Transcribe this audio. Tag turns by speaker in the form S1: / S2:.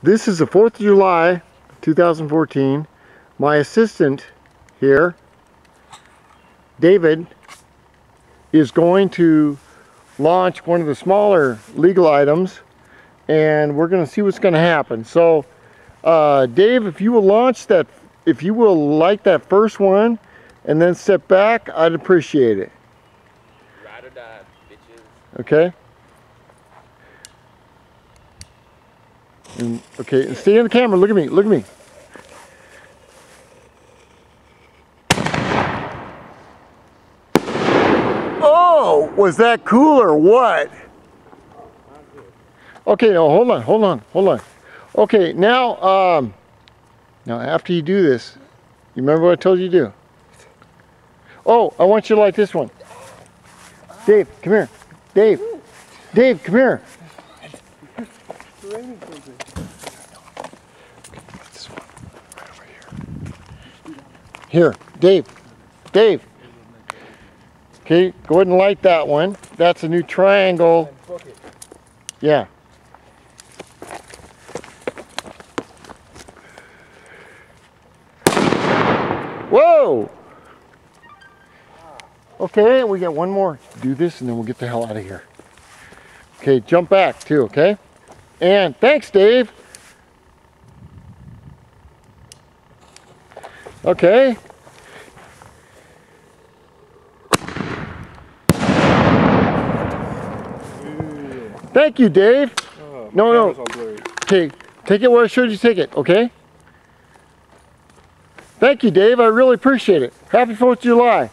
S1: This is the 4th of July, 2014. My assistant here, David, is going to launch one of the smaller legal items, and we're going to see what's going to happen. So, Dave, if you will launch that, if you will light that first one, and then step back, I'd appreciate it.
S2: Ride or die, bitches.
S1: Okay. Okay, and stay in the camera. Look at me. Look at me. Oh, was that cool or what? Okay, no, hold on, hold on, hold on. Okay, now, now after you do this, you remember what I told you to do? Oh, I want you to light this one. Dave, come here. Dave. Dave, come here. Here, Dave. Dave. Okay, go ahead and light that one. That's a new triangle. Yeah. Whoa! Okay, we got one more. Do this and then we'll get the hell out of here. Okay, jump back too, okay? And thanks, Dave. Okay. Thank you, Dave. No. Okay, take it where I showed you to take it, okay? Thank you, Dave. I really appreciate it. Happy 4th of July.